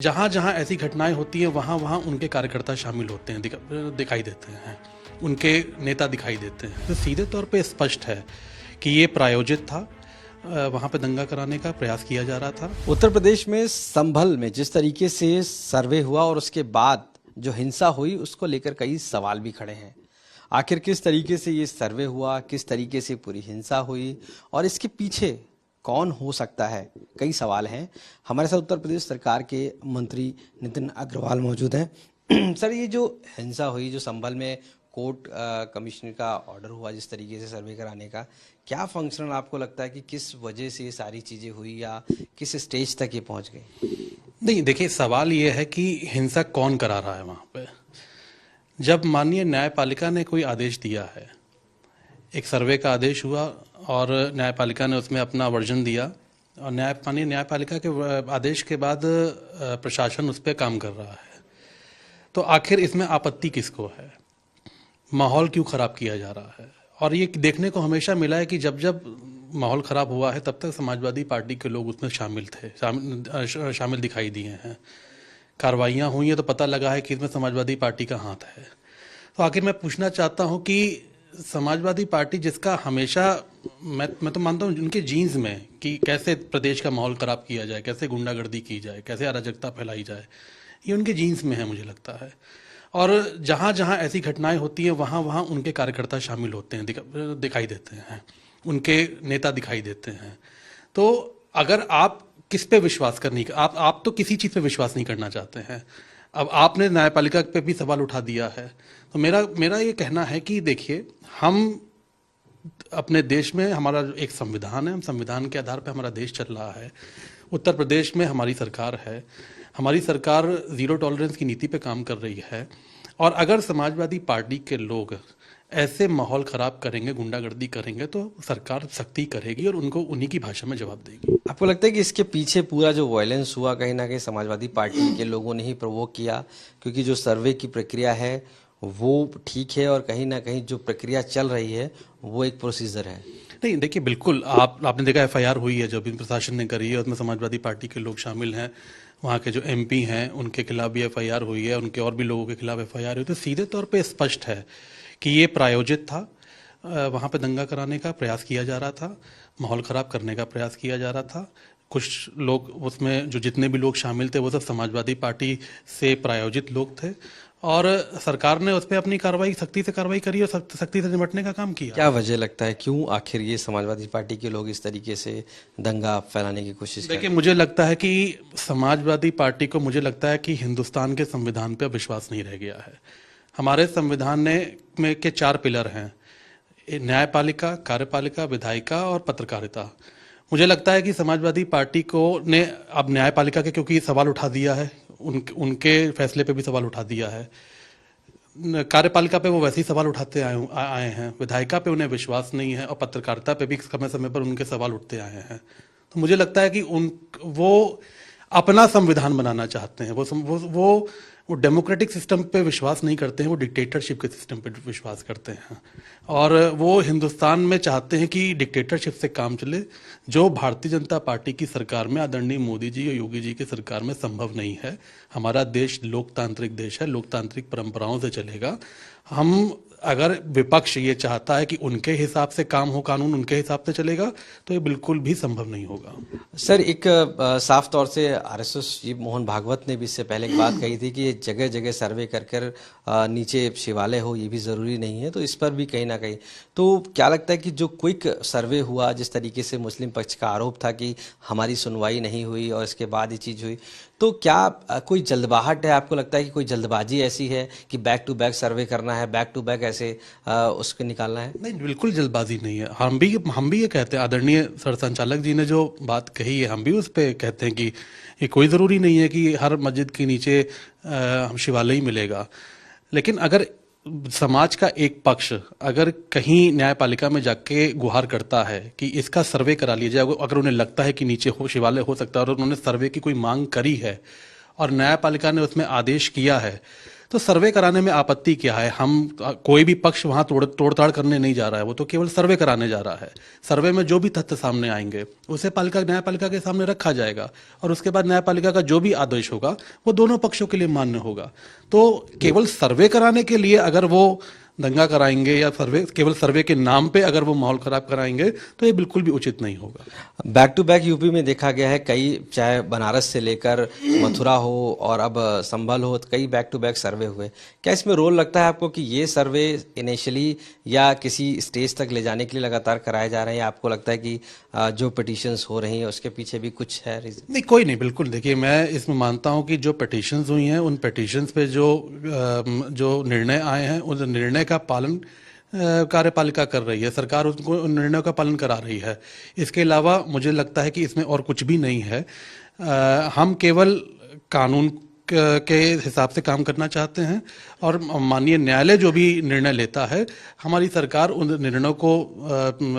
जहाँ जहाँ ऐसी घटनाएं होती हैं वहाँ वहाँ उनके कार्यकर्ता शामिल होते हैं, दिखाई देते हैं, उनके नेता दिखाई देते हैं। तो सीधे तौर पे स्पष्ट है कि ये प्रायोजित था, वहाँ पे दंगा कराने का प्रयास किया जा रहा था। उत्तर प्रदेश में संभल में जिस तरीके से सर्वे हुआ और उसके बाद जो हिंसा हुई उसको लेकर कई सवाल भी खड़े हैं। आखिर किस तरीके से ये सर्वे हुआ, किस तरीके से पूरी हिंसा हुई और इसके पीछे कौन हो सकता है, कई सवाल हैं। हमारे साथ उत्तर प्रदेश सरकार के मंत्री नितिन अग्रवाल मौजूद हैं। सर, ये जो हिंसा हुई, जो संभल में कोर्ट कमिश्नर का ऑर्डर हुआ जिस तरीके से सर्वे कराने का, क्या फंक्शनल आपको लगता है कि किस वजह से ये सारी चीज़ें हुई या किस स्टेज तक ये पहुंच गई? नहीं, देखिए, सवाल ये है कि हिंसा कौन करा रहा है वहाँ पे। जब माननीय न्यायपालिका ने कोई आदेश दिया है, एक सर्वे का आदेश हुआ और न्यायपालिका ने उसमें अपना वर्जन दिया और माननीय न्यायपालिका के आदेश के बाद प्रशासन उस पर काम कर रहा है, तो आखिर इसमें आपत्ति किसको है? माहौल क्यों खराब किया जा रहा है? और ये देखने को हमेशा मिला है कि जब जब माहौल खराब हुआ है तब तक समाजवादी पार्टी के लोग उसमें शामिल दिखाई दिए हैं। कार्रवाइयाँ हुई हैं तो पता लगा है कि इसमें समाजवादी पार्टी का हाथ है। तो आखिर मैं पूछना चाहता हूँ कि समाजवादी पार्टी, जिसका हमेशा मैं तो मानता हूँ उनके जीन्स में कि कैसे प्रदेश का माहौल खराब किया जाए, कैसे गुंडागर्दी की जाए, कैसे अराजकता फैलाई जाए, ये उनके जीन्स में है मुझे लगता है। और जहाँ जहाँ ऐसी घटनाएं होती हैं वहाँ वहाँ उनके कार्यकर्ता शामिल होते हैं, दिखाई देते हैं, उनके नेता दिखाई देते हैं। तो अगर आप किस पे विश्वास करने का, आप तो किसी चीज़ पे विश्वास नहीं करना चाहते हैं। अब आपने न्यायपालिका पे भी सवाल उठा दिया है, तो मेरा ये कहना है कि देखिए, हम अपने देश में, हमारा जो एक संविधान है, हम संविधान के आधार पे हमारा देश चल रहा है। उत्तर प्रदेश में हमारी सरकार है, हमारी सरकार ज़ीरो टॉलरेंस की नीति पे काम कर रही है। और अगर समाजवादी पार्टी के लोग ऐसे माहौल ख़राब करेंगे, गुंडागर्दी करेंगे, तो सरकार सख्ती करेगी और उनको उन्हीं की भाषा में जवाब देगी। आपको लगता है कि इसके पीछे पूरा जो वायलेंस हुआ कहीं ना कहीं समाजवादी पार्टी के लोगों ने ही प्रोवोक किया? क्योंकि जो सर्वे की प्रक्रिया है वो ठीक है और कहीं ना कहीं जो प्रक्रिया चल रही है वो एक प्रोसीजर है। नहीं, देखिए, बिल्कुल आपने देखा FIR हुई है जो भी प्रशासन ने करी है, उसमें समाजवादी पार्टी के लोग शामिल हैं। वहाँ के जो MP हैं उनके खिलाफ भी FIR हुई है, उनके और भी लोगों के खिलाफ FIR हुई। तो सीधे तौर पे स्पष्ट है कि ये प्रायोजित था, वहाँ पे दंगा कराने का प्रयास किया जा रहा था, माहौल ख़राब करने का प्रयास किया जा रहा था। कुछ लोग उसमें, जो जितने भी लोग शामिल थे वो सब समाजवादी पार्टी से प्रायोजित लोग थे और सरकार ने उस पर अपनी सख्ती से कार्रवाई करी और सख्ती से निपटने का काम किया। क्या वजह लगता है, क्यों आखिर ये समाजवादी पार्टी के लोग इस तरीके से दंगा फैलाने की कोशिश कर रहे हैं? देखिए, मुझे लगता है कि समाजवादी पार्टी को, मुझे लगता है कि हिंदुस्तान के संविधान पे विश्वास नहीं रह गया है। हमारे संविधान में के 4 पिलर हैं: न्यायपालिका, कार्यपालिका, विधायिका और पत्रकारिता। मुझे लगता है कि समाजवादी पार्टी ने अब न्यायपालिका के क्योंकि सवाल उठा दिया है, उनके फैसले पे भी सवाल उठा दिया है। कार्यपालिका पे वो वैसे ही सवाल उठाते आए हैं, विधायिका पे उन्हें विश्वास नहीं है और पत्रकारिता पे भी समय समय पर उनके सवाल उठते आए हैं। तो मुझे लगता है कि वो अपना संविधान बनाना चाहते हैं। वो डेमोक्रेटिक सिस्टम पे विश्वास नहीं करते हैं, वो डिक्टेटरशिप के सिस्टम पे विश्वास करते हैं। और वो हिंदुस्तान में चाहते हैं कि डिक्टेटरशिप से काम चले, जो भारतीय जनता पार्टी की सरकार में, आदरणीय मोदी जी और योगी जी की सरकार में संभव नहीं है। हमारा देश लोकतांत्रिक देश है, लोकतांत्रिक परंपराओं से चलेगा। हम, अगर विपक्ष ये चाहता है कि उनके हिसाब से काम हो, कानून उनके हिसाब से चलेगा, तो ये बिल्कुल भी संभव नहीं होगा। सर, एक साफ तौर से RSS जी मोहन भागवत ने भी इससे पहले एक बात कही थी कि ये जगह जगह सर्वे कर नीचे शिवालय हो, ये भी ज़रूरी नहीं है। तो इस पर भी कहीं ना कहीं, तो क्या लगता है कि जो क्विक सर्वे हुआ, जिस तरीके से मुस्लिम पक्ष का आरोप था कि हमारी सुनवाई नहीं हुई और इसके बाद ये चीज़ हुई, तो क्या कोई जल्दबाहट है? आपको लगता है कि कोई जल्दबाजी ऐसी है कि बैक टू बैक सर्वे करना है, बैक टू बैक ऐसे उसको निकालना है? नहीं, बिल्कुल जल्दबाजी नहीं है। हम भी ये कहते हैं, आदरणीय सरसंचालक जी ने जो बात कही है, हम भी उस पर कहते हैं कि ये कोई ज़रूरी नहीं है कि हर मस्जिद के नीचे शिवालय ही मिलेगा। लेकिन अगर समाज का एक पक्ष अगर कहीं न्यायपालिका में जाके गुहार करता है कि इसका सर्वे करा लिया जाए, अगर उन्हें लगता है कि नीचे शिवालय हो सकता है और उन्होंने सर्वे की कोई मांग करी है और न्यायपालिका ने उसमें आदेश किया है, तो सर्वे कराने में आपत्ति क्या है? हम कोई भी पक्ष वहां तोड़ताड़ करने नहीं जा रहा है, वो तो केवल सर्वे कराने जा रहा है। सर्वे में जो भी तथ्य सामने आएंगे उसे न्यायपालिका के सामने रखा जाएगा और उसके बाद न्यायपालिका का जो भी आदेश होगा वो दोनों पक्षों के लिए मान्य होगा। तो केवल सर्वे कराने के लिए अगर वो दंगा कराएंगे या केवल सर्वे के नाम पे अगर वो माहौल खराब कराएंगे तो ये बिल्कुल भी उचित नहीं होगा। बैक टू बैक यूपी में देखा गया है, कई चाहे बनारस से लेकर मथुरा हो और अब संभल हो, कई बैक टू बैक सर्वे हुए। क्या इसमें रोल लगता है आपको कि ये सर्वे इनिशियली या किसी स्टेज तक ले जाने के लिए लगातार कराए जा रहे हैं, या आपको लगता है कि जो पिटिशंस हो रही हैं उसके पीछे भी कुछ है रीजन? नहीं, कोई नहीं, बिल्कुल। देखिए, मैं इसमें मानता हूं कि जो पिटिशंस हुई हैं उन पिटिशंस पे जो निर्णय आए हैं उन निर्णय का पालन कार्यपालिका कर रही है, सरकार उनको उन निर्णयों का पालन करा रही है। इसके अलावा मुझे लगता है कि इसमें और कुछ भी नहीं है। हम केवल कानून के हिसाब से काम करना चाहते हैं और माननीय न्यायालय जो भी निर्णय लेता है हमारी सरकार उन निर्णयों को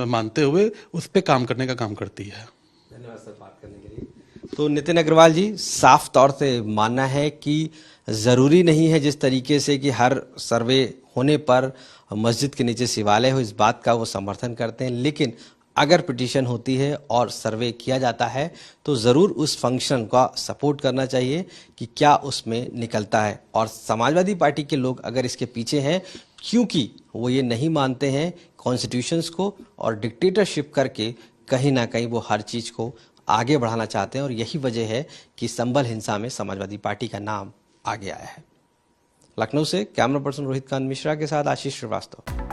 मानते हुए उस पर काम करने का काम करती है। धन्यवाद सर बात करने के लिए। तो नितिन अग्रवाल जी, साफ तौर से मानना है कि ज़रूरी नहीं है जिस तरीके से कि हर सर्वे होने पर मस्जिद के नीचे शिवालय हो, इस बात का वो समर्थन करते हैं, लेकिन अगर पिटीशन होती है और सर्वे किया जाता है तो ज़रूर उस फंक्शन का सपोर्ट करना चाहिए कि क्या उसमें निकलता है। और समाजवादी पार्टी के लोग अगर इसके पीछे हैं क्योंकि वो ये नहीं मानते हैं कॉन्स्टिट्यूशंस को और डिक्टेटरशिप करके कहीं ना कहीं वो हर चीज़ को आगे बढ़ाना चाहते हैं, और यही वजह है कि संभल हिंसा में समाजवादी पार्टी का नाम आगे आया है। लखनऊ से कैमरा पर्सन रोहित कांत मिश्रा के साथ आशीष श्रीवास्तव।